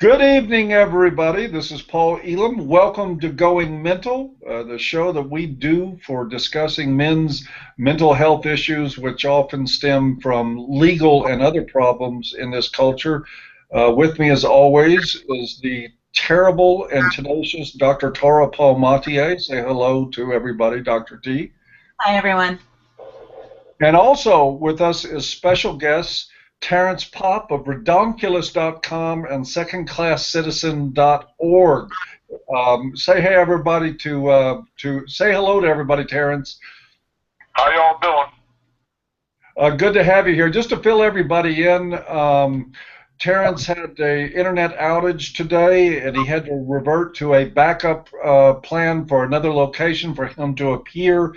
Good evening, everybody. This is Paul Elam. Welcome to Going Mental, the show that we do for discussing men's mental health issues, which often stem from legal and other problems in this culture. With me, as always, is the terrible and tenacious Dr. Tara Palmatier. Say hello to everybody, Dr. T. Hi, everyone. And also with us is special guest Terrence Popp of redonkulous.com and secondclasscitizen.org. Say hey everybody to say hello to everybody, Terrence. How y'all doing? Good to have you here. Just to fill everybody in, Terrence had a internet outage today, and he had to revert to a backup plan for another location for him to appear.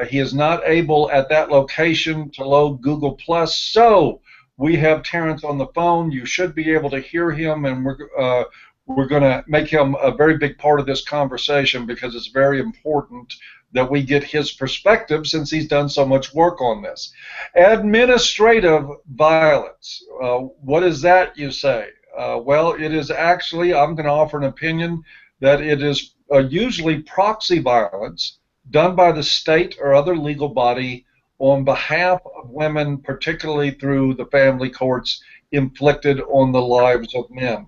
He is not able at that location to load Google Plus, so we have Terrence on the phone. You should be able to hear him, and we're going to make him a very big part of this conversation because it's very important that we get his perspective since he's done so much work on this. Administrative violence. What is that, you say? Well, it is actually, I'm going to offer an opinion that it is usually proxy violence done by the state or other legal body on behalf of women, particularly through the family courts, inflicted on the lives of men.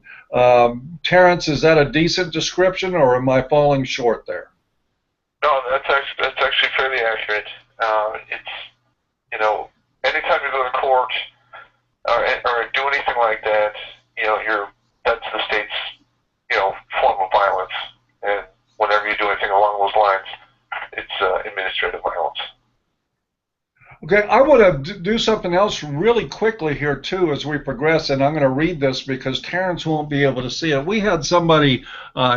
Terrence, is that a decent description, or am I falling short there? No, that's actually fairly accurate. It's anytime you go to court or do anything like that, that's the state's form of violence. And whenever you do anything along those lines, it's administrative violence. Okay, I want to do something else really quickly here too as we progress, and I'm going to read this because Terrence won't be able to see it. We had somebody,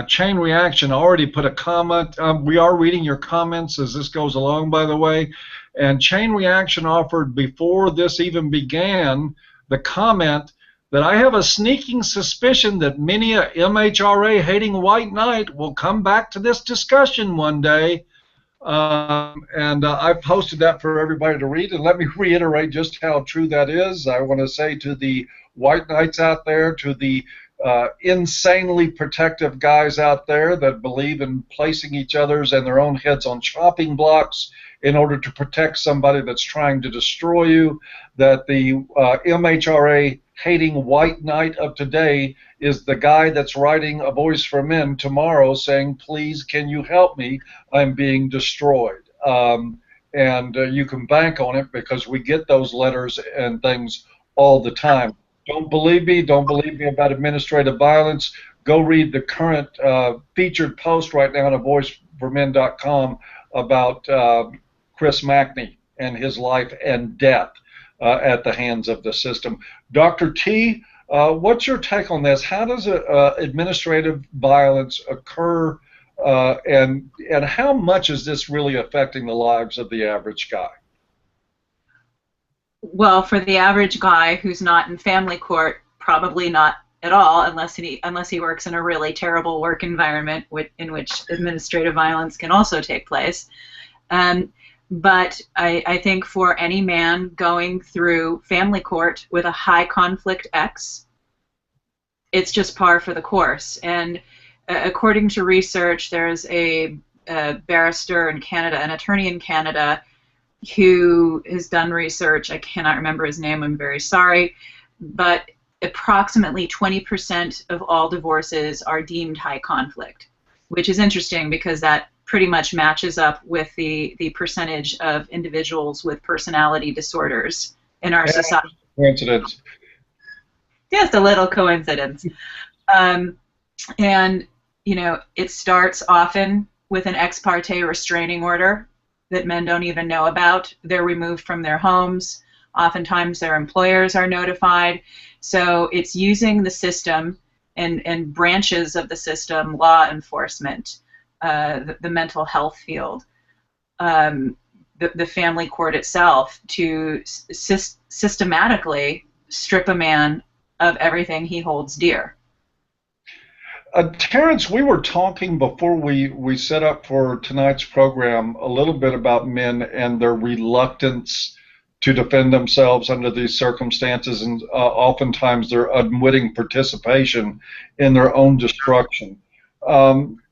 Chain Reaction, already put a comment. We are reading your comments as this goes along, by the way, and Chain Reaction offered before this even began the comment that I have a sneaking suspicion that many a MHRA-hating white knight will come back to this discussion one day. And I've posted that for everybody to read, and let me reiterate just how true that is. I want to say to the white knights out there, to the insanely protective guys out there that believe in placing each other's and their own heads on chopping blocks in order to protect somebody that's trying to destroy you, that the MHRA hating white knight of today is the guy that's writing A Voice for Men tomorrow saying, please, can you help me? I'm being destroyed. And you can bank on it because we get those letters and things all the time. Don't believe me? Don't believe me about administrative violence? Go read the current featured post right now on avoiceformen.com about Chris Mackney and his life and death at the hands of the system. Dr. T, what's your take on this? How does administrative violence occur, and how much is this really affecting the lives of the average guy? Well, for the average guy who's not in family court, probably not at all, unless he works in a really terrible work environment in which administrative violence can also take place. But I think for any man going through family court with a high conflict ex, it's just par for the course. And according to research, there's a barrister in Canada, an attorney in Canada, who has done research. I cannot remember his name, I'm very sorry, but approximately 20% of all divorces are deemed high conflict, which is interesting because that pretty much matches up with the percentage of individuals with personality disorders in our society. Coincidence. Just a little coincidence. And, it starts often with an ex parte restraining order that men don't even know about. They're removed from their homes. Oftentimes their employers are notified. So it's using the system and branches of the system, law enforcement, the mental health field, the family court itself, to systematically strip a man of everything he holds dear. Terrence, we were talking before we set up for tonight's program a little bit about men and their reluctance to defend themselves under these circumstances, and oftentimes their unwitting participation in their own destruction. Um,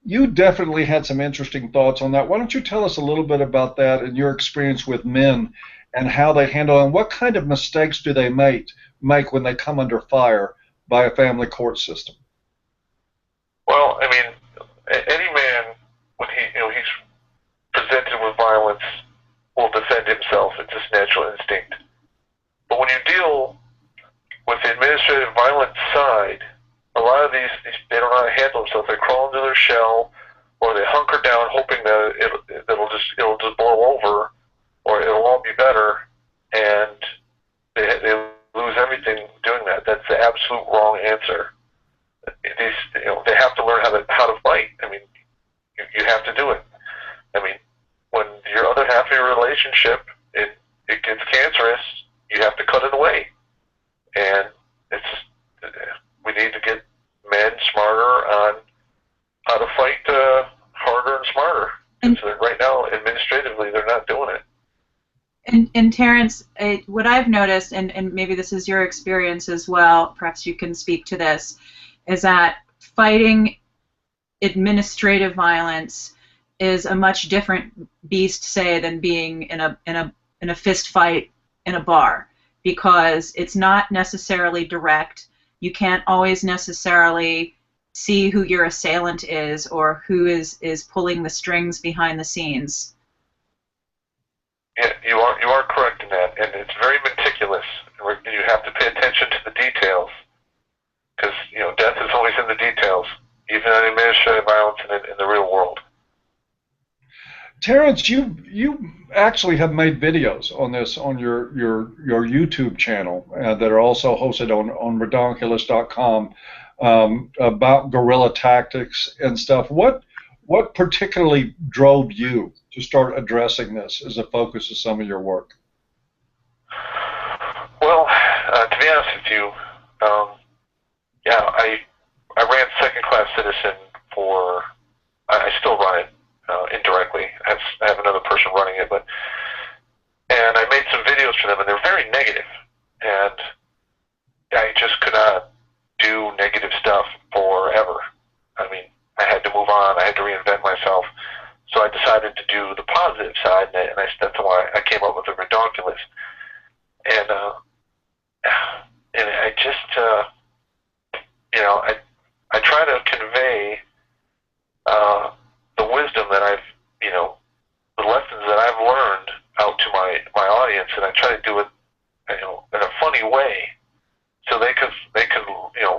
you definitely had some interesting thoughts on that. Why don't you tell us a little bit about that and your experience with men and how they handle it, and what kind of mistakes do they make when they come under fire by a family court system? Well, I mean, any man, when he's presented with violence, will defend himself. It's his natural instinct. But when you deal with the administrative violence side, a lot of these they don't know how to handle themselves. They crawl into their shell, or they hunker down, hoping that it'll just blow over, or it'll all be better, and they lose everything doing that. That's the absolute wrong answer. They have to learn how to fight. I mean, you have to do it. I mean, when your other half of your relationship it gets cancerous, you have to cut it away. And we need to get men smarter on how to fight harder and smarter. And so right now, administratively, they're not doing it. And Terrence, what I've noticed, and maybe this is your experience as well, perhaps you can speak to this, is that fighting administrative violence is a much different beast, say, than being in a fist fight in a bar, because it's not necessarily direct. You can't always necessarily see who your assailant is or who is pulling the strings behind the scenes. Yeah, you are correct in that, and it's very meticulous. You have to pay attention to the details, because death is always in the details, even in administrative violence and in the real world. Terrence, you actually have made videos on this on your YouTube channel that are also hosted on redonkulous.com about guerrilla tactics and stuff. What particularly drove you to start addressing this as a focus of some of your work? Well, to be honest with you, I ran second-class citizen for. I still run it indirectly. I have another person running it, and I made some videos for them, and they're very negative, and I just could not do negative stuff forever. I mean, I had to move on. I had to reinvent myself. So I decided to do the positive side, and that's why I came up with the redonkulous. And I just, I try to convey the wisdom that the lessons that I've learned out to my audience, and I try to do it, in a funny way, so they can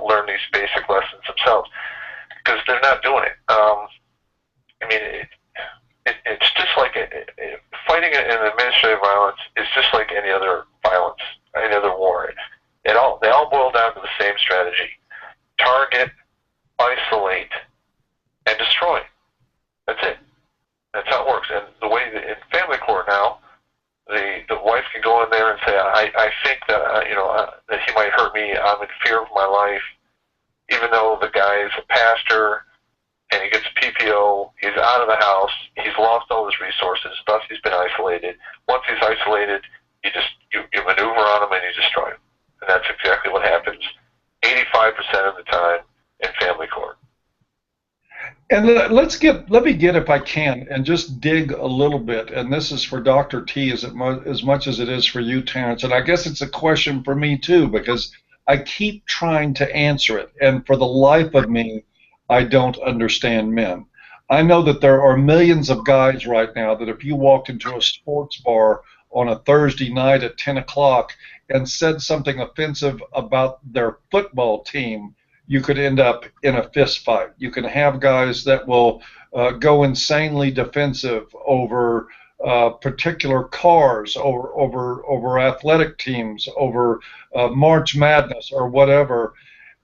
learn these basic lessons themselves, because they're not doing it. I mean, it's just like fighting in administrative violence is just like any other violence, any other war. They all boil down to the same strategy: target, isolate, and destroy. That's it. That's how it works. And the way that in family court now, the wife can go in there and say, I think that that he might hurt me. I'm in fear of my life, even though the guy is a pastor and he gets PPO. He's out of the house. He's lost all his resources. Thus, he's been isolated. Once he's isolated, you maneuver on him and you destroy him. And that's exactly what happens 85% of the time in family court. And let me get, if I can, and just dig a little bit. And this is for Dr. T as much as it is for you, Terrence. And I guess it's a question for me too, because I keep trying to answer it, and for the life of me, I don't understand men. I know that there are millions of guys right now that if you walked into a sports bar on a Thursday night at 10 o'clock and said something offensive about their football team, you could end up in a fist fight. You can have guys that will go insanely defensive over particular cars, over athletic teams, over March Madness or whatever.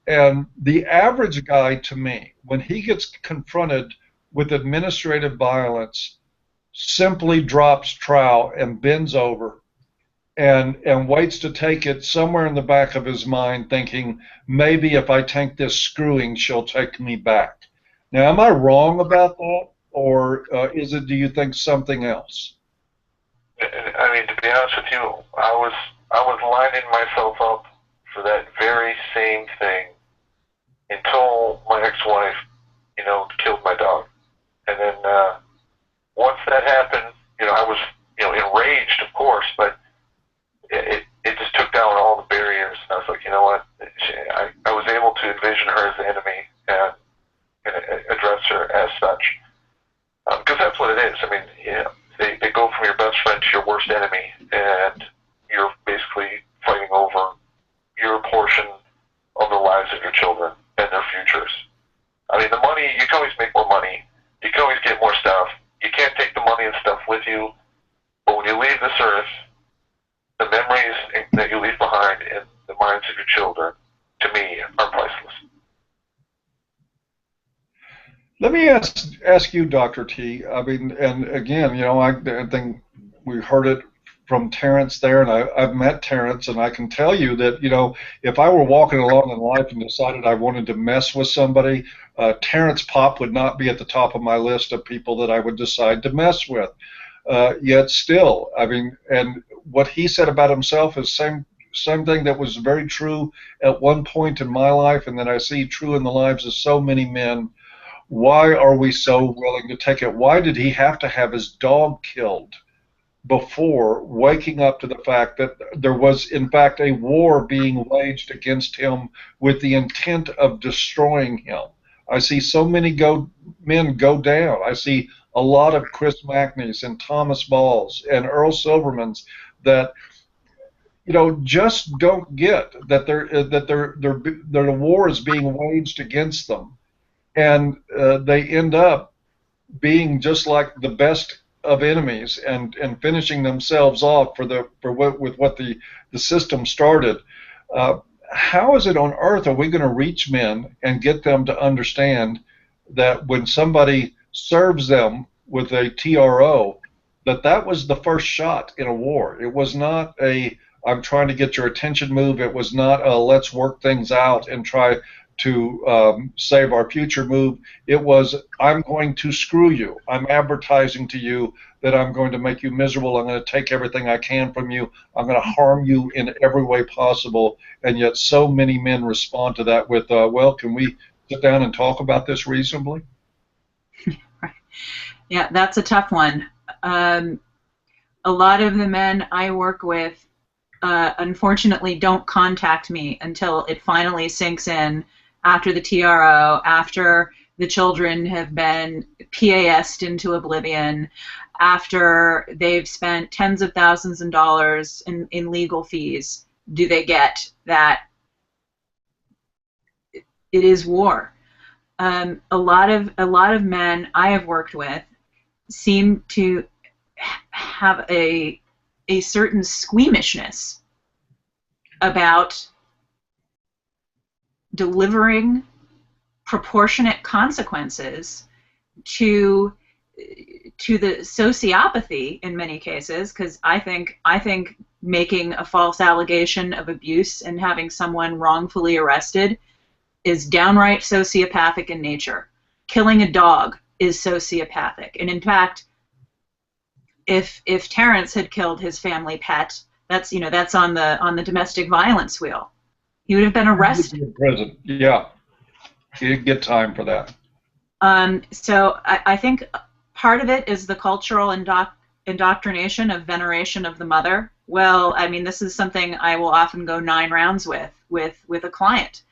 And the average guy, to me, when he gets confronted with administrative violence, simply drops trowel and bends over and waits to take it somewhere in the back of his mind, thinking, maybe if I take this screwing, she'll take me back. Now, am I wrong about that, or do you think something else? I mean, to be honest with you, I was lining myself up for that very same thing until my ex-wife, you know, killed my dog. And then once that happened, you know, I was, you know, enraged, of course, but it just took down all the barriers. And I was like, you know what? I was able to envision her as the enemy and address her as such. Because that's what it is. I mean, you know, they go from your best friend to your worst enemy, and you're basically fighting over your portion of the lives of your children and their futures. I mean, the money, you can always make more money. You can always get more stuff. You can't take the money and stuff with you. But when you leave this earth, the memories that you leave behind in the minds of your children, to me, are priceless. Let me ask you, Dr. T. I mean, and again, you know, I think we heard it from Terrence there, and I've met Terrence, and I can tell you that, you know, if I were walking along in life and decided I wanted to mess with somebody, Terrence Popp would not be at the top of my list of people that I would decide to mess with. Yet still, I mean, and what he said about himself is same thing that was very true at one point in my life, and that I see true in the lives of so many men. Why are we so willing to take it? Why did he have to have his dog killed before waking up to the fact that there was, in fact, a war being waged against him with the intent of destroying him? I see so many men go down. I see a lot of Chris Macneys and Thomas Balls and Earl Silvermans that, you know, just don't get that a war is being waged against them, and they end up being just like the best of enemies and finishing themselves off with what the system started. How is it on earth are we going to reach men and get them to understand that when somebody serves them with a TRO, that was the first shot in a war? It was not a I'm trying to get your attention move. It was not a let's work things out and try to save our future move. It was, I'm going to screw you. I'm advertising to you that I'm going to make you miserable. I'm going to take everything I can from you. I'm going to harm you in every way possible. And yet so many men respond to that with, well, can we sit down and talk about this reasonably? Right. Yeah, that's a tough one. A lot of the men I work with, unfortunately, don't contact me until it finally sinks in, after the TRO, after the children have been PAS'd into oblivion, after they've spent tens of thousands of dollars in legal fees, do they get that it is war. A lot of men I have worked with seem to have a certain squeamishness about delivering proportionate consequences to the sociopathy in many cases, because I think making a false allegation of abuse and having someone wrongfully arrested is downright sociopathic in nature. Killing a dog is sociopathic, and in fact, if Terrence had killed his family pet, that's on the domestic violence wheel. He would have been arrested. In prison. Yeah, he didn't get time for that. So I think part of it is the cultural indoctrination of veneration of the mother. Well, I mean, this is something I will often go 9 rounds with a client.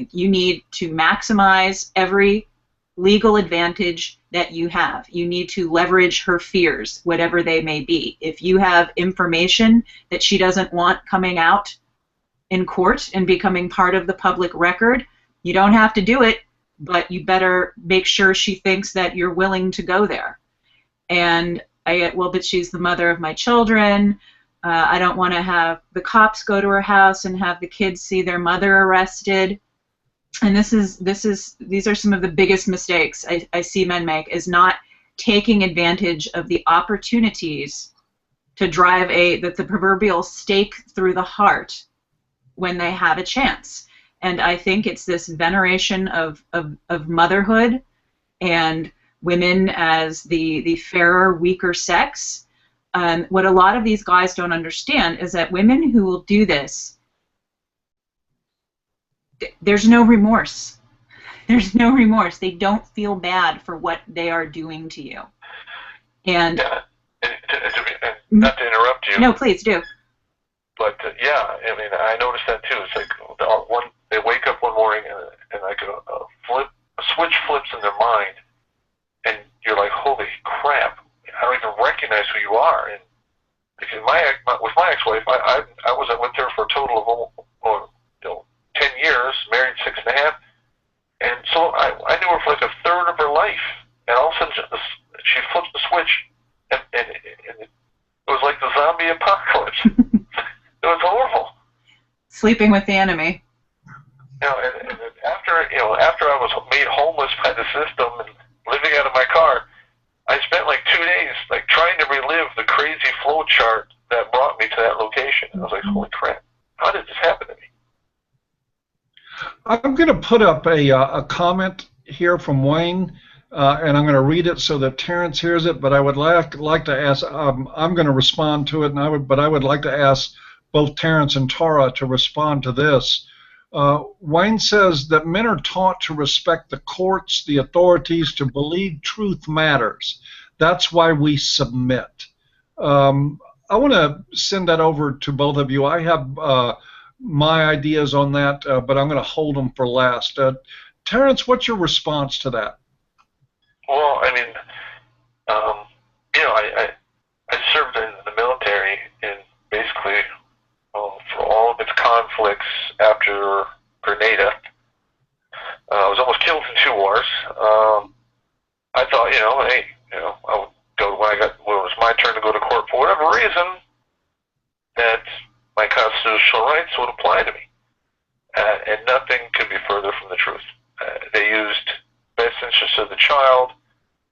You need to maximize every legal advantage that you have. You need to leverage her fears, whatever they may be. If you have information that she doesn't want coming out in court and becoming part of the public record, you don't have to do it, but you better make sure she thinks that you're willing to go there. And I get, well, but she's the mother of my children. I don't want to have the cops go to her house and have the kids see their mother arrested. And these are some of the biggest mistakes I see men make, is not taking advantage of the opportunities to drive the proverbial stake through the heart when they have a chance. And I think it's this veneration of motherhood and women as the fairer, weaker sex. what a lot of these guys don't understand is that women who will do this, there's no remorse. There's no remorse. They don't feel bad for what they are doing to you. And yeah, not to interrupt you. No, please do. But yeah, I mean, I noticed that too. It's like they wake up one morning and like a switch flips in their mind, and you're like, holy crap! I don't even recognize who you are. And because with my ex-wife, I went there for a total of 10 years, married 6.5, and so I knew her for like a third of her life, and all of a sudden she flips the switch, and it was like the zombie apocalypse. It was horrible. Sleeping with the enemy. And after I was made homeless by the system and living out of my car, I spent like 2 days like trying to relive the crazy flow chart that brought me to that location. I was like, holy crap, how did this happen to me? I'm going to put up a comment here from Wayne, and I'm going to read it so that Terrence hears it. But I would like to ask. I'm going to respond to it, but I would like to ask both Terrence and Tara to respond to this. Wayne says that men are taught to respect the courts, the authorities, to believe truth matters. That's why we submit. I want to send that over to both of you. I have my ideas on that, but I'm going to hold them for last. Terrence, what's your response to that? Well, I mean, I served in the military, and basically for all of its conflicts after Grenada, I was almost killed in 2 wars. I thought, hey, I would go when it was my turn to go to court for whatever reason, that my constitutional rights would apply to me. And nothing could be further from the truth. They used best interests of the child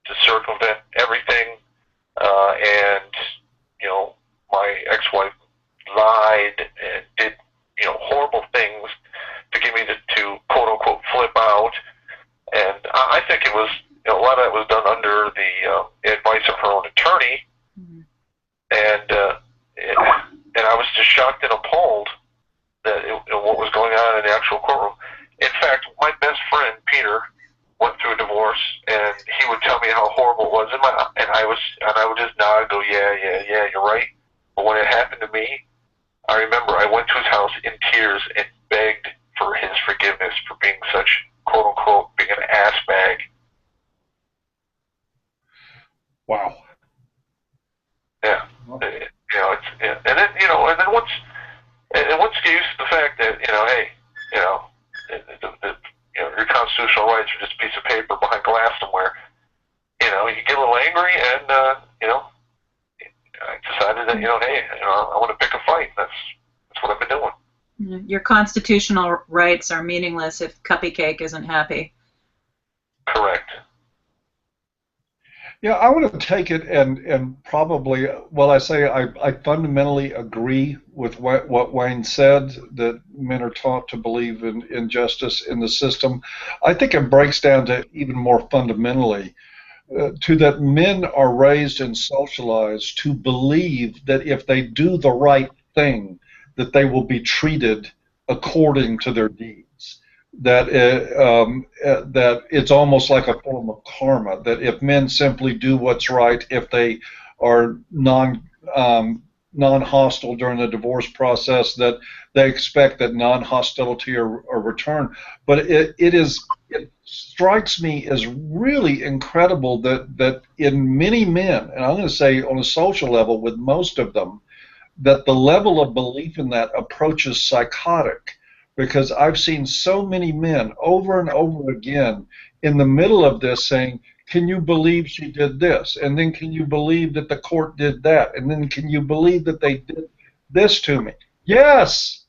to circumvent everything, and my ex-wife lied and did horrible things to get me to quote unquote flip out. And I think it was a lot of that was done under the advice of her own attorney. Mm-hmm. And I was just shocked and appalled that what was going on in the actual courtroom. In fact, my best friend Peter went through a divorce, and he would tell me how horrible it was, and I would just nod and go, yeah, you're right. But when it happened to me, I remember I went to his house in tears and begged for his forgiveness for being such, quote unquote, being an ass bag. Wow. Yeah. And then once you get used to the fact that hey, your constitutional rights are just a piece of paper behind glass somewhere, you get a little angry, and I decided that hey, I want to pick a fight. That's what I've been doing. Your constitutional rights are meaningless if Cuppy Cake isn't happy. Correct. Yeah, I want to take it and probably, well, I fundamentally agree with what Wayne said, that men are taught to believe in injustice in the system. I think it breaks down to even more fundamentally to that men are raised and socialized to believe that if they do the right thing, that they will be treated according to their deeds. That it's almost like a form of karma. That if men simply do what's right, if they are non-hostile during the divorce process, that they expect that non-hostility are returned. But it strikes me as really incredible that in many men, and I'm going to say on a social level with most of them, that the level of belief in that approaches psychotic. Because I've seen so many men over and over again in the middle of this saying, can you believe she did this? And then can you believe that the court did that? And then can you believe that they did this to me? Yes,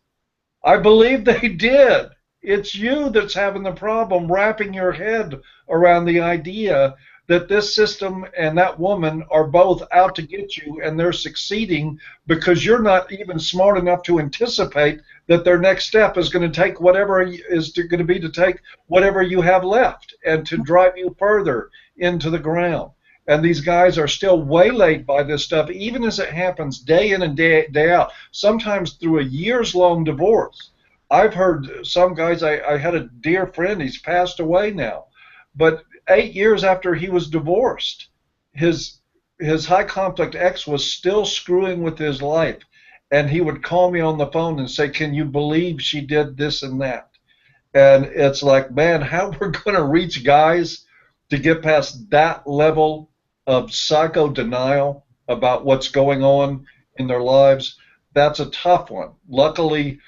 I believe they did. It's you that's having the problem wrapping your head around the idea that this system and that woman are both out to get you, and they're succeeding because you're not even smart enough to anticipate that their next step is going to take whatever is going to be to take whatever you have left and to drive you further into the ground. And these guys are still waylaid by this stuff, even as it happens day in and day out, sometimes through a years-long divorce. I've heard some guys, I had a dear friend, he's passed away now, but 8 years after he was divorced, his high conflict ex was still screwing with his life. And he would call me on the phone and say, can you believe she did this and that? And it's like, man, how we're going to reach guys to get past that level of psycho denial about what's going on in their lives, that's a tough one. Luckily,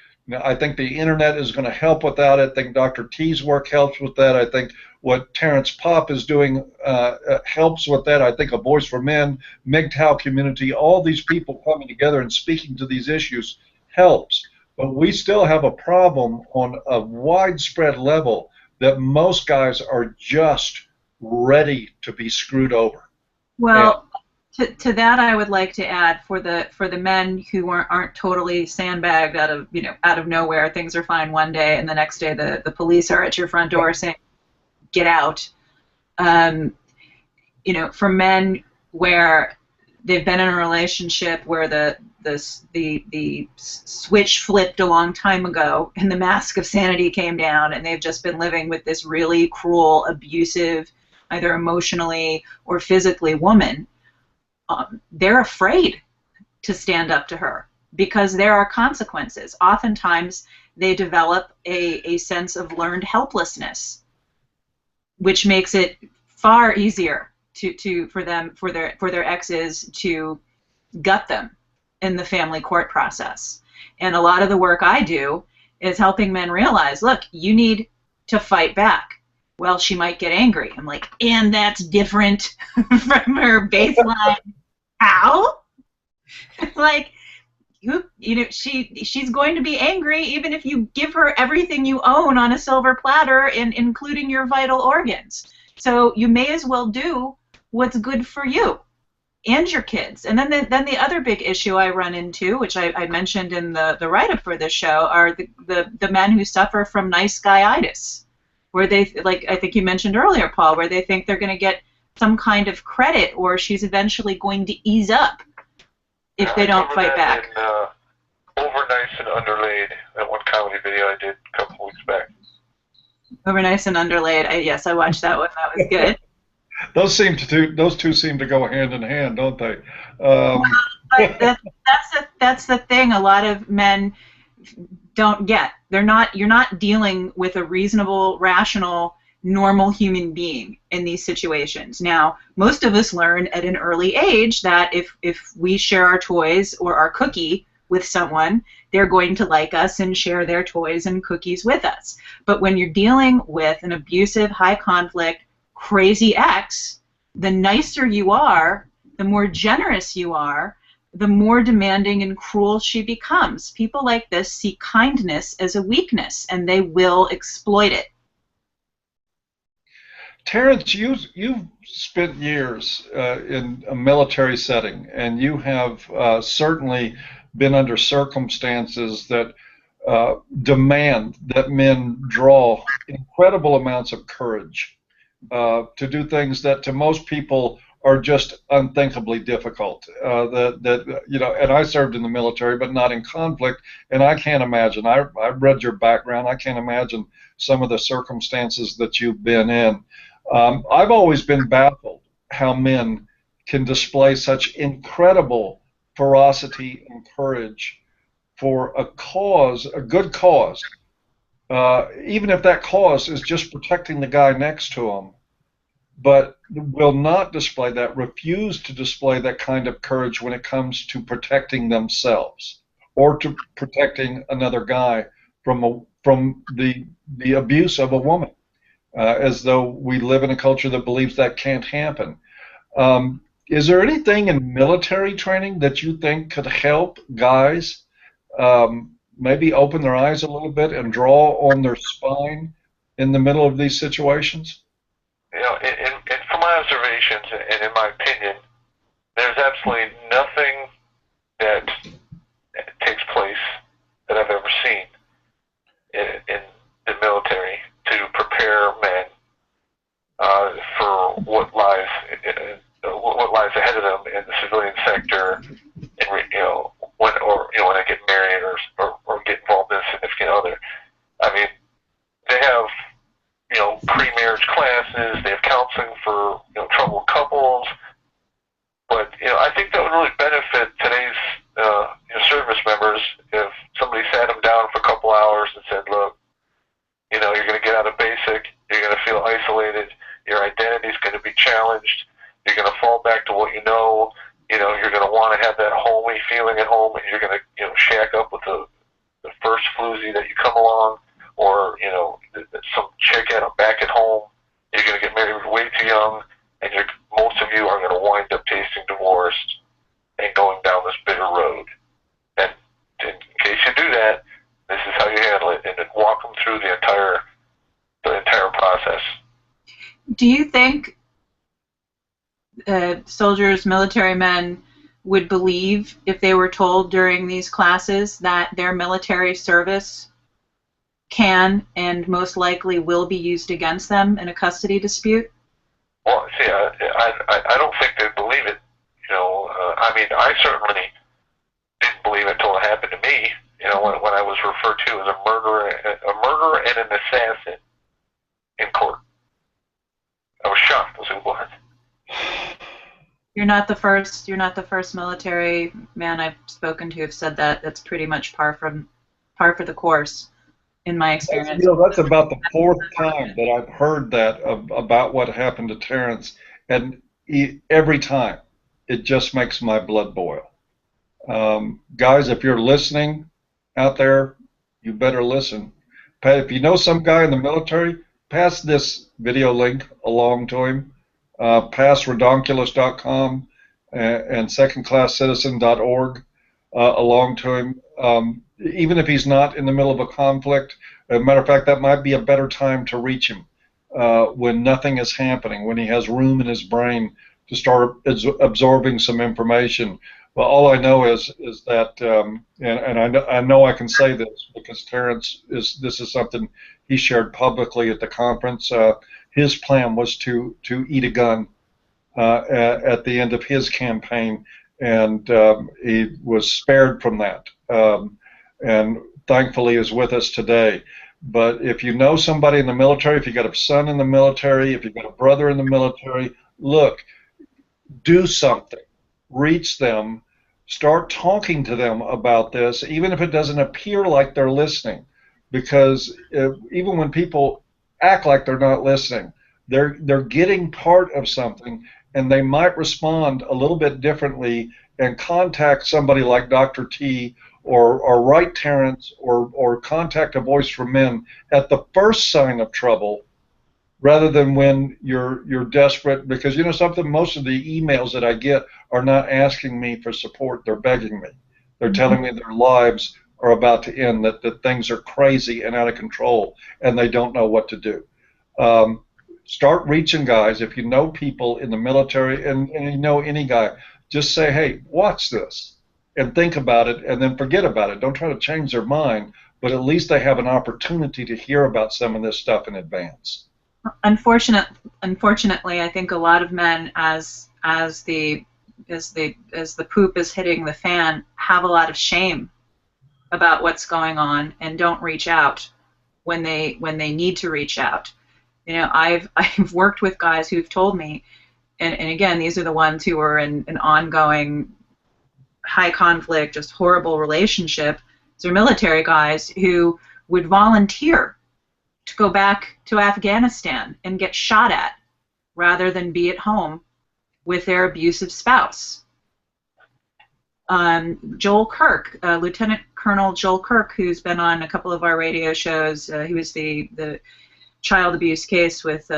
I think the internet is going to help with that. I think Dr. T's work helps with that. I think what Terrence Popp is doing helps with that. I think A Voice for Men, MGTOW community, all these people coming together and speaking to these issues helps. But we still have a problem on a widespread level that most guys are just ready to be screwed over. Well, to that I would like to add, for the men who aren't totally sandbagged out of nowhere, things are fine one day and the next day the police are at your front door saying, get out. For men where they've been in a relationship where the switch flipped a long time ago and the mask of sanity came down and they've just been living with this really cruel, abusive, either emotionally or physically woman, they're afraid to stand up to her because there are consequences. Oftentimes they develop a sense of learned helplessness, which makes it far easier for their exes to gut them in the family court process. And a lot of the work I do is helping men realize, look, you need to fight back. Well, she might get angry. I'm like, and that's different from her baseline. How? Like, she's going to be angry even if you give her everything you own on a silver platter, including your vital organs. So you may as well do what's good for you and your kids. And then the other big issue I run into, which I mentioned in the write-up for this show, are the men who suffer from nice guyitis, where they, like I think you mentioned earlier, Paul, where they think they're going to get some kind of credit or she's eventually going to ease up if they don't fight back. Over Nice and Underlaid, that one comedy video I did a couple weeks back. Over Nice and Underlaid, yes, I watched that one. That was good. Those two seem to go hand in hand, don't they? But that's the thing. A lot of men don't get. You're not dealing with a reasonable, rational, normal human being in these situations. Now, most of us learn at an early age that if we share our toys or our cookie with someone, they're going to like us and share their toys and cookies with us. But when you're dealing with an abusive, high conflict, crazy ex, the nicer you are, the more generous you are, the more demanding and cruel she becomes. People like this see kindness as a weakness, and they will exploit it. Terrence, you've spent years in a military setting, and you have certainly been under circumstances that demand that men draw incredible amounts of courage to do things that to most people are just unthinkably difficult. And I served in the military, but not in conflict, and I can't imagine. I've read your background. I can't imagine some of the circumstances that you've been in. I've always been baffled how men can display such incredible ferocity and courage for a cause, a good cause, even if that cause is just protecting the guy next to him, but will not display that, refuse to display that kind of courage when it comes to protecting themselves or to protecting another guy from the abuse of a woman. As though we live in a culture that believes that can't happen. Is there anything in military training that you think could help guys maybe open their eyes a little bit and draw on their spine in the middle of these situations? And from my observations and in my opinion, there's absolutely nothing that takes place that I've ever seen in the military to prepare men for what lies lives ahead of them in the civilian sector, and when they get married or get involved in a significant other. I mean, they have pre-marriage classes, they have counseling for troubled couples, but I think that would really benefit today's service members if somebody sat them down for a couple hours and said, look, you're going to get out of basic, you're going to feel isolated, your identity is going to be challenged, you're going to fall back to what you know, you're going to want to have that homey feeling at home, and you're going to shack up with the first floozy that you come along, or some chick back at home. You're going to get married way too young, and most of you are going to wind up tasting divorce and going down this bitter road. And in case you do that, this is how you handle it, and then walk them through the entire process. Do you think soldiers, military men, would believe if they were told during these classes that their military service can and most likely will be used against them in a custody dispute? Well, see, I don't think they'd believe it. I mean, I certainly didn't believe it until it happened to me. When I was referred to as a murderer and an assassin in court. I was shocked. I was like, what? You're not the first military man I've spoken to have said that. That's pretty much par for the course, in my experience. That's about the fourth time that I've heard that about what happened to Terrence, and every time it just makes my blood boil. Guys, if you're listening out there, you better listen. If you know some guy in the military, pass this video link along to him. Pass redonkulous.com and secondclasscitizen.org along to him. Even if he's not in the middle of a conflict, as a matter of fact, that might be a better time to reach him when nothing is happening, when he has room in his brain to start absorbing some information. Well, all I know is that, and I know I can say this because Terrence this is something he shared publicly at the conference. His plan was to eat a gun at the end of his campaign, and he was spared from that, and thankfully is with us today. But if you know somebody in the military, if you got a son in the military, if you've got a brother in the military, look, do something. Reach them. Start talking to them about this, even if it doesn't appear like they're listening, because even when people act like they're not listening, they're getting part of something, and they might respond a little bit differently and contact somebody like Dr. T or write Terrence or contact a Voice for Men at the first sign of trouble, rather than when you're desperate. Because something, most of the emails that I get are not asking me for support, they're begging me. They're telling me their lives are about to end, that things are crazy and out of control, and they don't know what to do. Start reaching guys. If you know people in the military, and you know any guy, just say, hey, watch this, and think about it, and then forget about it. Don't try to change their mind, but at least they have an opportunity to hear about some of this stuff in advance. Unfortunately, I think a lot of men, as the poop is hitting the fan, have a lot of shame about what's going on and don't reach out when they need to reach out. I've worked with guys who've told me, and again, these are the ones who are in an ongoing high conflict, just horrible relationship. These are military guys who would volunteer to go back to Afghanistan and get shot at rather than be at home with their abusive spouse. Joel Kirk, Lieutenant Colonel Joel Kirk, who's been on a couple of our radio shows, he was the child abuse case with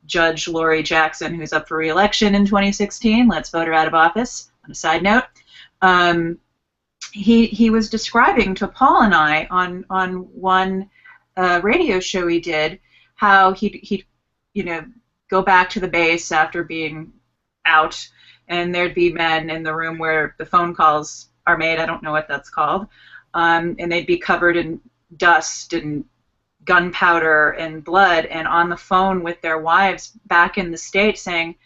Judge Lori Jackson, who's up for re-election in 2016. Let's vote her out of office. On a side note, he was describing to Paul and I on one radio show he did how he'd go back to the base after being out, and there'd be men in the room where the phone calls are made. I don't know what that's called, and they'd be covered in dust and gunpowder and blood, and on the phone with their wives back in the States saying,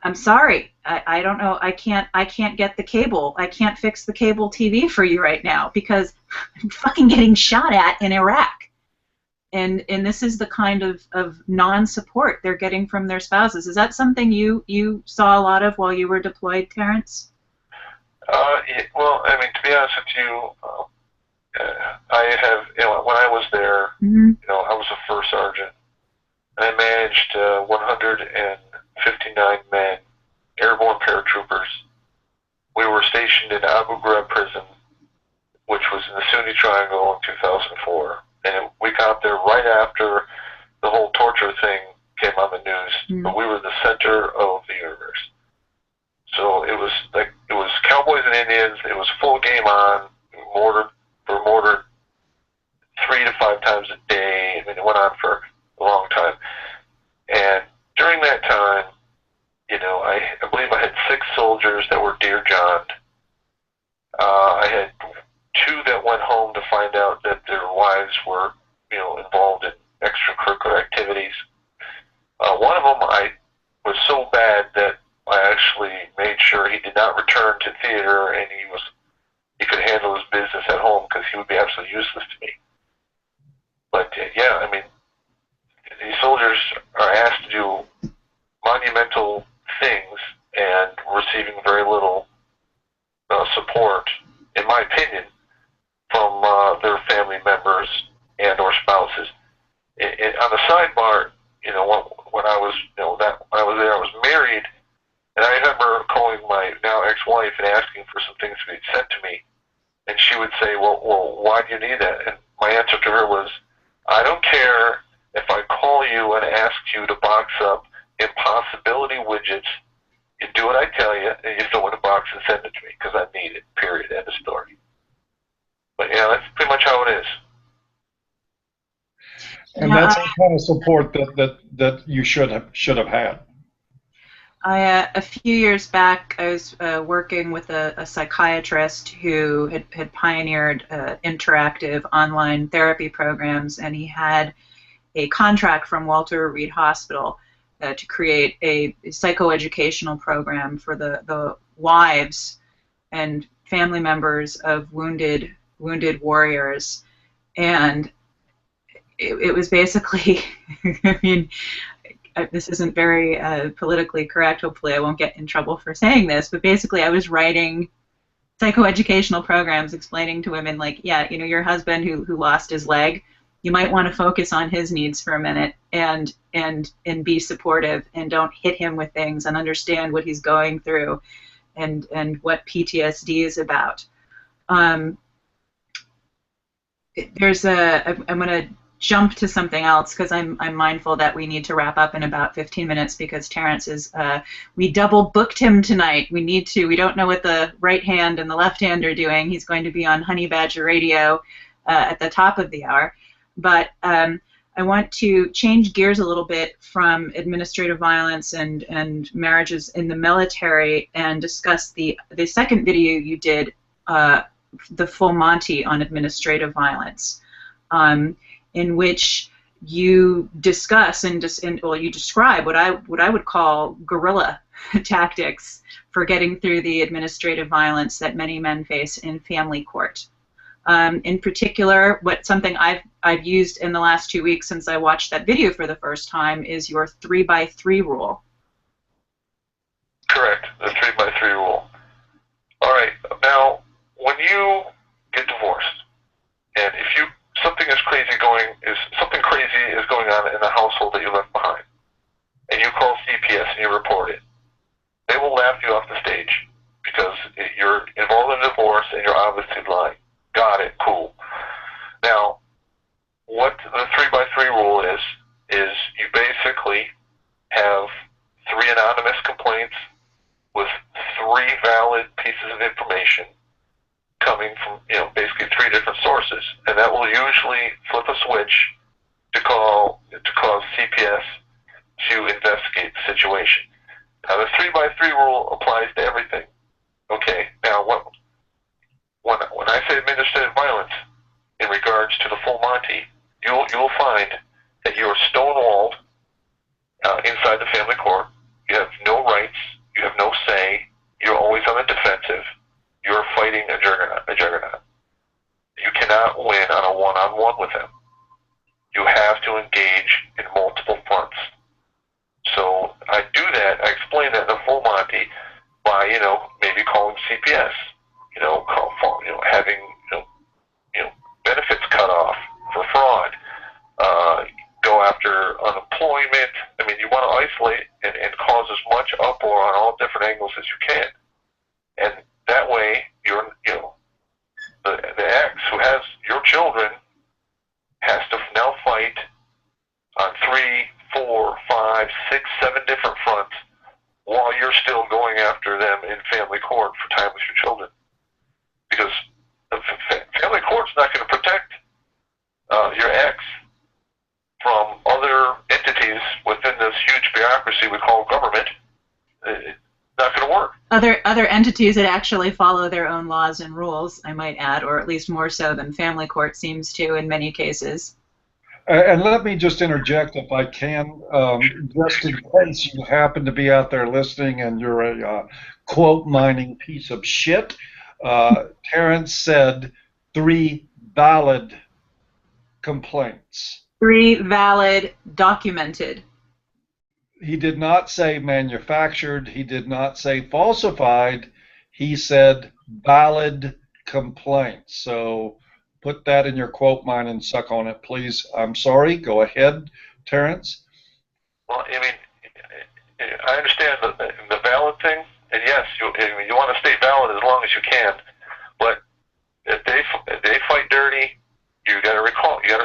I'm sorry, I don't know, I can't get the cable. I can't fix the cable TV for you right now because I'm fucking getting shot at in Iraq. And this is the kind of non-support they're getting from their spouses. Is that something you saw a lot of while you were deployed, Terrence? Yeah, well, I mean, to be honest with you, I have, when I was there, I was a first sergeant. I managed 159 men, airborne paratroopers. We were stationed in Abu Ghraib prison, which was in the Sunni Triangle in 2004. And we got there right after the whole torture thing came on the news. But we were the center of the universe. So it was cowboys and Indians. It was full game on. We were mortared 3 to 5 times a day. I mean, it went on for a long time. And during that time, I believe I had 6 soldiers that were Dear John. I had 2 that went home to find out that their wives were, involved in extracurricular activities. One of them was so bad that I actually made sure he did not return to theater, and he could handle his business at home because he would be absolutely useless to me. But yeah, I mean, these soldiers are asked to do monumental things and receiving very little support, in my opinion, from their family members and or spouses. On the sidebar, when I was, when I was there, I was married, and I remember calling my now ex-wife and asking for some things to be sent to me, and she would say, well, why do you need that? And my answer to her was, I don't care if I call you and ask you to box up impossibility widgets. You do what I tell you, and you throw it in a box and send it to me, because I need it, period, end of story. But yeah, that's pretty much how it is. And that's the kind of support that you should have had. A few years back, I was working with a psychiatrist who had pioneered interactive online therapy programs, and he had a contract from Walter Reed Hospital to create a psychoeducational program for the wives and family members of wounded warriors. And it was basically, I mean, this isn't very politically correct. Hopefully I won't get in trouble for saying this, but basically I was writing psychoeducational programs explaining to women, like, yeah, your husband who lost his leg, you might want to focus on his needs for a minute and be supportive, and don't hit him with things, and understand what he's going through and what PTSD is about. I'm going to jump to something else because I'm mindful that we need to wrap up in about 15 minutes because Terrence is, we double booked him tonight. We don't know what the right hand and the left hand are doing. He's going to be on Honey Badger Radio at the top of the hour. But I want to change gears a little bit from administrative violence and marriages in the military and discuss the second video you did, the full Monty on administrative violence. In which you discuss and you describe what I would call guerrilla tactics for getting through the administrative violence that many men face in family court. In particular, something I've used in the last 2 weeks since I watched that video for the first time is your 3x3 rule. Correct, the 3x3 rule. All right, now when you get divorced, and if something crazy is going on in the household that you left behind, and you call CPS and you report it, they will laugh you off the stage because you're involved in a divorce and you're obviously lying. Got it, cool. Now, what the 3x3 rule is you basically have 3 anonymous complaints with 3 valid pieces of information coming from, basically 3 different sources, and that will usually flip a switch to cause CPS to investigate the situation. Now, the 3x3 rule applies to everything. Okay. Now, when I say administrative violence in regards to the full Monty, you'll find that you are stonewalled inside the family court. You have no rights. one-on-one with them. You have to engage in multiple fronts. So I do that. I explain that in the full Monty by, maybe calling CPS, having, benefits cut off for fraud, go after unemployment. I mean, you want to isolate and cause as much uproar on all different angles as you can. And that way, the ex who has your children has to now fight on 3, 4, 5, 6, 7 different fronts while you're still going after them in family court for time with your children. Because the family court's not going to protect your ex from other entities within this huge bureaucracy we call government. It's not going to work. Other entities that actually follow their own laws and rules, I might add, or at least more so than family court seems to in many cases. And let me just interject, if I can, just in case you happen to be out there listening and you're a quote mining piece of shit. Terrence said 3 valid complaints. 3 valid, documented. He did not say manufactured. He did not say falsified. He said valid complaints. So put that in your quote mine and suck on it, please. I'm sorry. Go ahead, Terrence. Well, I mean, I understand the valid thing, and yes, you want to stay valid as long as you can. But if they fight dirty, you got to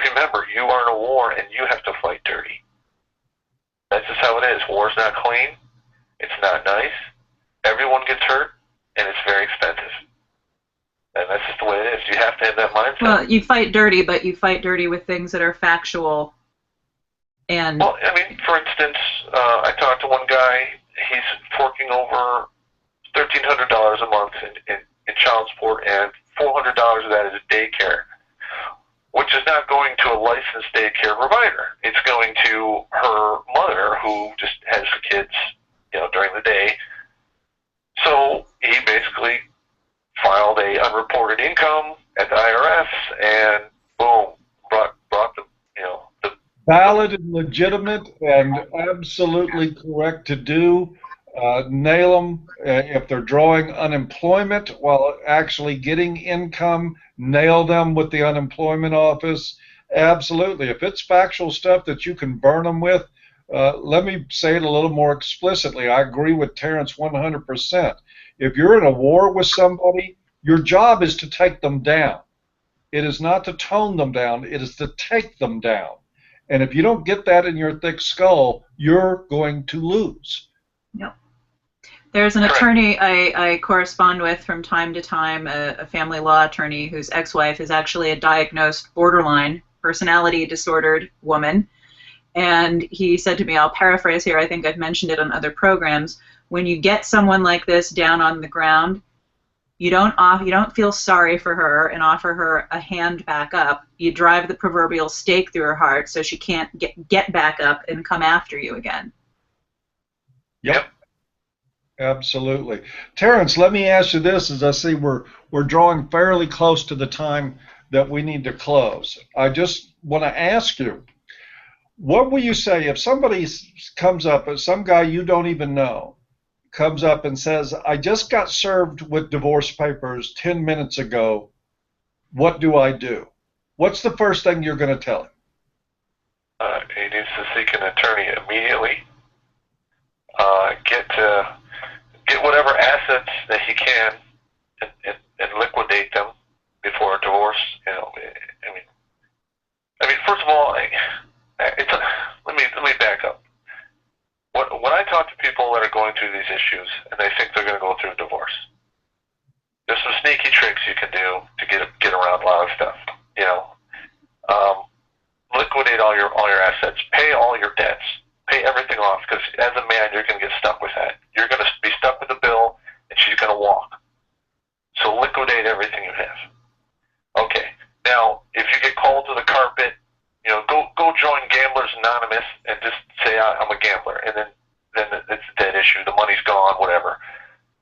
remember, you are in a war, and you have to fight dirty. That's just how it is. War's not clean. It's not nice. Everyone gets hurt, and it's very expensive. And that's just the way it is. You have to have that mindset. Well, you fight dirty, but you fight dirty with things that are factual. And well, I mean, for instance, I talked to one guy. He's forking over $1,300 a month in child support, and $400 of that is daycare, which is not going to a licensed daycare provider. It's going to her mother, who just has the kids, during the day. So he basically filed a unreported income at the IRS, and boom, brought the valid and legitimate and absolutely correct to do. Nail them if they're drawing unemployment while actually getting income. Nail them with the unemployment office. Absolutely. If it's factual stuff that you can burn them with, let me say it a little more explicitly. I agree with Terrence 100%. If you're in a war with somebody, your job is to take them down. It is not to tone them down. It is to take them down. And if you don't get that in your thick skull, you're going to lose. Yep. There's an attorney I correspond with from time to time, a family law attorney whose ex-wife is actually a diagnosed borderline personality disordered woman. And he said to me, I'll paraphrase here, I think I've mentioned it on other programs, when you get someone like this down on the ground, you don't feel sorry for her and offer her a hand back up. You drive the proverbial stake through her heart so she can't get back up and come after you again. Yep. Absolutely. Terrence, let me ask you this, as I see we're drawing fairly close to the time that we need to close. I just want to ask you, what will you say if somebody comes up, some guy you don't even know, comes up and says, I just got served with divorce papers 10 minutes ago. What do I do? What's the first thing you're going to tell him? He needs to seek an attorney immediately. Get whatever assets that he can and liquidate them before a divorce. I mean, first of all, let me back up. When I talk to people that are going through these issues and they think they're going to go through a divorce, there's some sneaky tricks you can do to get around a lot of stuff. Liquidate all your assets, pay all your debts, pay everything off, because as a man you're going to get stuck with that. You're going to be stuck with a bill, and she's going to walk. So liquidate everything you have. Okay. Now, if you get called to the carpet, go join Gamblers Anonymous and just say I'm a gambler, and then it's a dead issue. The money's gone, whatever.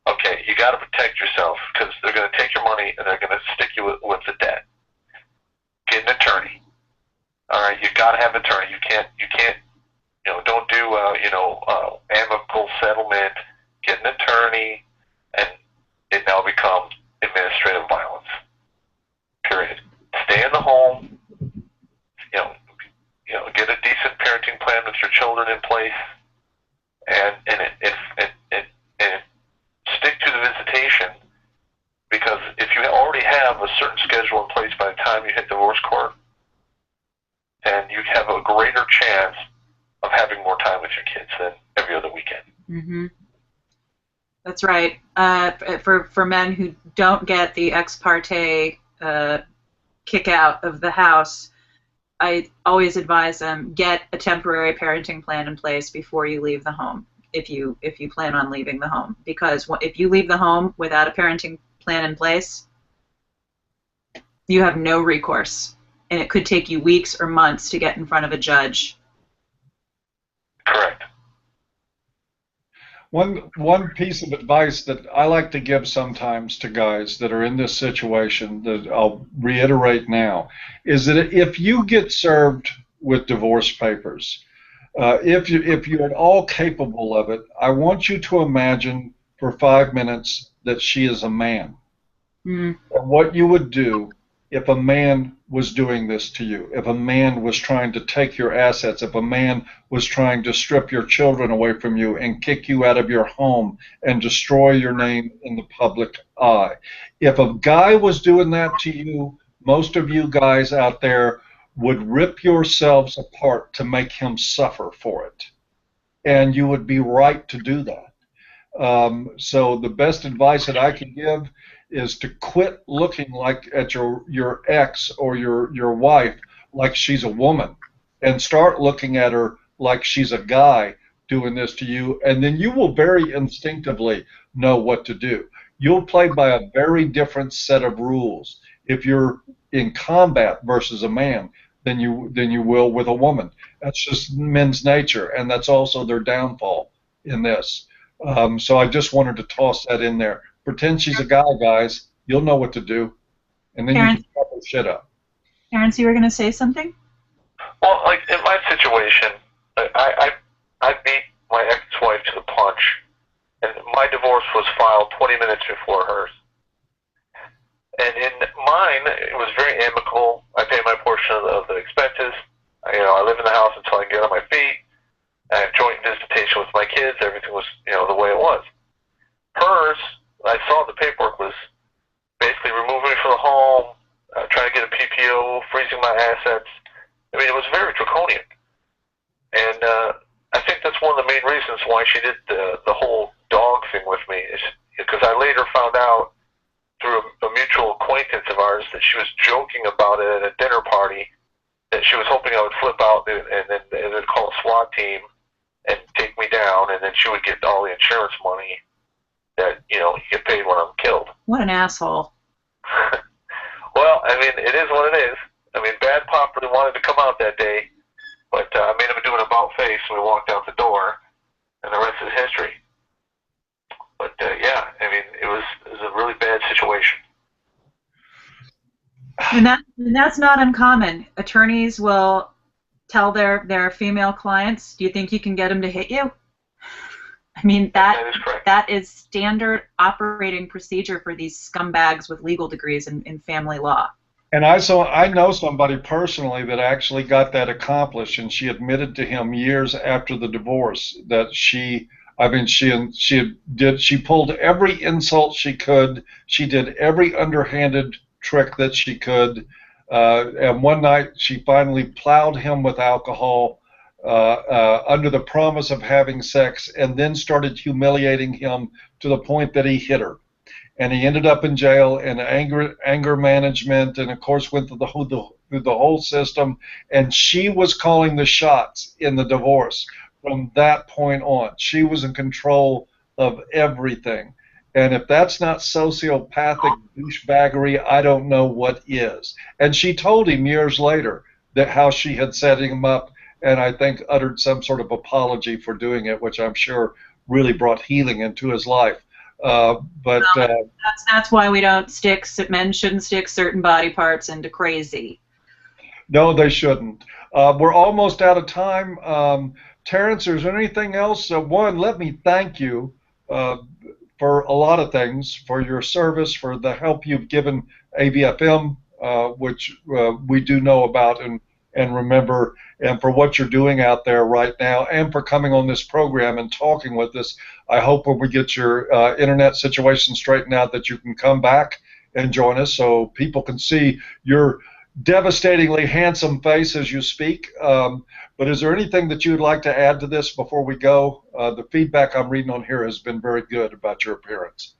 Okay, you got to protect yourself because they're going to take your money and they're going to stick you with the debt. get an attorney. All right, you got to have an attorney. You can't, don't do, amicable settlement. Get an attorney, and it now becomes administrative violence. Period. Stay in the home. Get a decent parenting plan with your children in place, and stick to the visitation, because if you already have a certain schedule in place by the time you hit divorce court, then you have a greater chance of having more time with your kids than every other weekend. Mm-hmm. That's right. For men who don't get the ex parte kick out of the house, I always advise them, get a temporary parenting plan in place before you leave the home, if you plan on leaving the home. Because if you leave the home without a parenting plan in place, you have no recourse. And it could take you weeks or months to get in front of a judge. Correct. One piece of advice that I like to give sometimes to guys that are in this situation, that I'll reiterate now, is that if you get served with divorce papers, if you're at all capable of it, I want you to imagine for 5 minutes that she is a man. And what you would do if a man was doing this to you, if a man was trying to take your assets, if a man was trying to strip your children away from you and kick you out of your home and destroy your name in the public eye. If a guy was doing that to you, most of you guys out there would rip yourselves apart to make him suffer for it. And you would be right to do that. So the best advice that I can give is to quit looking like at your ex or your wife like she's a woman, and start looking at her like she's a guy doing this to you, and then you will very instinctively know what to do. You'll play by a very different set of rules if you're in combat versus a man than you will with a woman. That's just men's nature, and that's also their downfall in this. So I just wanted to toss that in there. Pretend she's a guy, guys. You'll know what to do, and then Terrence, you can cover shit up. Terrence, you were going to say something? Well, like in my situation, I beat my ex-wife to the punch, and my divorce was filed 20 minutes before hers. And in mine, it was very amicable. I paid my portion of the expenses. I live in the house until I can get on my feet. I have joint visitation with my kids. Everything was, the way it was. Hers, I saw the paperwork was basically removing me from the home, trying to get a PPO, freezing my assets. I mean, it was very draconian. And I think that's one of the main reasons why she did the whole dog thing with me, is because I later found out through a mutual acquaintance of ours that she was joking about it at a dinner party, that she was hoping I would flip out and then they'd call a SWAT team and take me down, and then she would get all the insurance money that, you get paid when I'm killed. What an asshole. Well, I mean, it is what it is. I mean, Bad Popp really wanted to come out that day, but I made him do an about face when we walked out the door, and the rest is history. But, yeah, I mean, it was a really bad situation. And that's not uncommon. Attorneys will tell their female clients, do you think you can get him to hit you? I mean, that is correct. That is standard operating procedure for these scumbags with legal degrees in family law. And I know somebody personally that actually got that accomplished, and she admitted to him years after the divorce that she pulled every insult she could. She did every underhanded trick that she could. And one night she finally plowed him with alcohol under the promise of having sex, and then started humiliating him to the point that he hit her. And he ended up in jail, and anger management, and of course went through the whole system. And she was calling the shots in the divorce from that point on. She was in control of everything. And if that's not sociopathic douchebaggery, I don't know what is. And she told him years later that how she had set him up, and I think uttered some sort of apology for doing it, which I'm sure really brought healing into his life. That's why we don't men shouldn't stick certain body parts into crazy. No, they shouldn't. We're almost out of time. Terrence, is there anything else? One, let me thank you uh, for a lot of things, for your service, for the help you've given AVFM, which we do know about and remember, and for what you're doing out there right now, and for coming on this program and talking with us. I hope when we get your internet situation straightened out that you can come back and join us so people can see your devastatingly handsome face as you speak. But is there anything that you would like to add to this before we go? The feedback I'm reading on here has been very good about your appearance.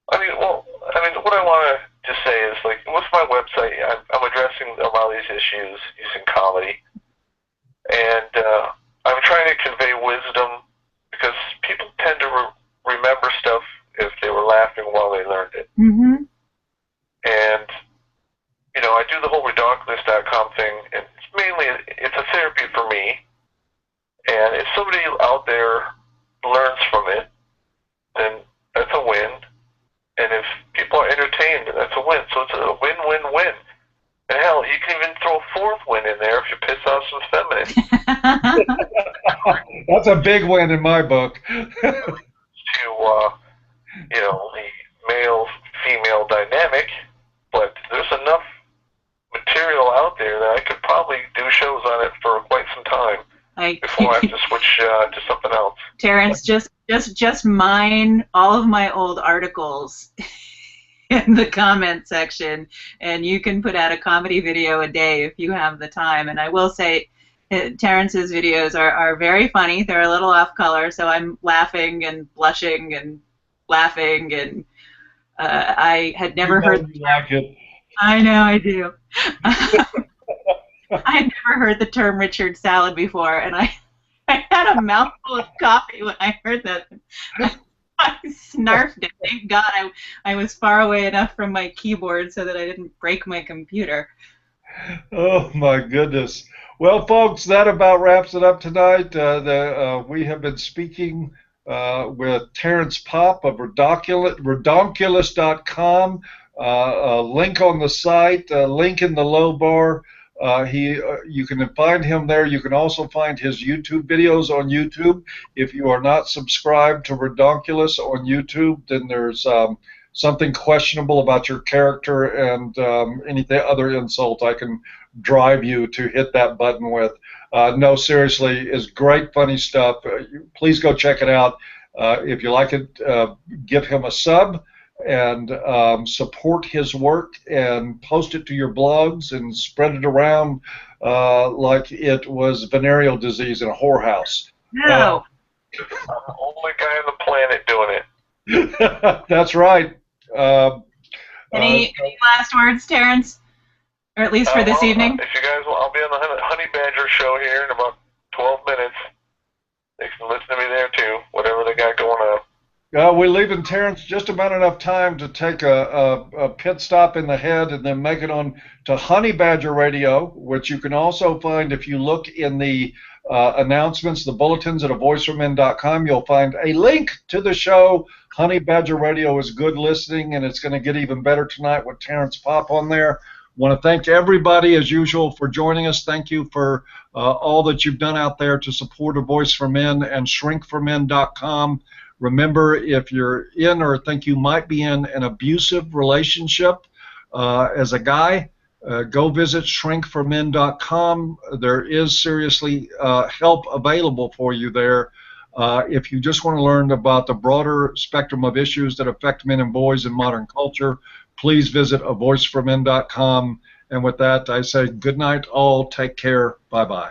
What I want to just say is, like, with my website, I'm addressing a lot of these issues using comedy, and I'm trying to convey wisdom because people tend to remember stuff if they were laughing while they learned it. Mm-hmm. And I do the whole redonkulous.com thing, and it's a therapy for me. And if somebody out there learns from it, then that's a win. And if people are entertained, then that's a win. So it's a win-win-win. And hell, you can even throw a fourth win in there if you piss off some feminists. That's a big win in my book. To the male-female dynamic, but there's enough material out there that I could probably do shows on it for quite some time before I have to switch to something else. Terrence, just mine all of my old articles in the comment section, and you can put out a comedy video a day if you have the time. And I will say, Terrence's videos are very funny. They're a little off color, so I'm laughing and blushing and laughing, and I had never heard. You like it. I know, I do. I had never heard the term Richard salad before, and I had a mouthful of coffee when I heard that. I snarfed it. Thank God I was far away enough from my keyboard so that I didn't break my computer. Oh, my goodness. Well, folks, that about wraps it up tonight. We have been speaking with Terrence Popp of redonkulous.com. A link on the site, a link in the low bar. You can find him there. You can also find his YouTube videos on YouTube. If you are not subscribed to Redonkulous on YouTube, then there's something questionable about your character and any other insult I can drive you to hit that button with. No, seriously, it's great, funny stuff. Please go check it out. If you like it, give him a sub and support his work and post it to your blogs and spread it around like it was venereal disease in a whorehouse. No. I'm the only guy on the planet doing it. That's right. Any last words, Terrence? Or at least for this evening? If you guys will, I'll be on the Honey Badger show here in about 12 minutes. They can listen to me there too, whatever they got going on. We're leaving Terrence just about enough time to take a pit stop in the head and then make it on to Honey Badger Radio, which you can also find if you look in the announcements, the bulletins at avoiceformen.com. You'll find a link to the show. Honey Badger Radio is good listening, and it's going to get even better tonight with Terrence Popp on there. Want to thank everybody, as usual, for joining us. Thank you for all that you've done out there to support A Voice for Men and shrinkformen.com. Remember, if you're in or think you might be in an abusive relationship as a guy, go visit shrinkformen.com. There is seriously help available for you there. If you just want to learn about the broader spectrum of issues that affect men and boys in modern culture, please visit avoiceformen.com. And with that, I say good night all. Take care. Bye-bye.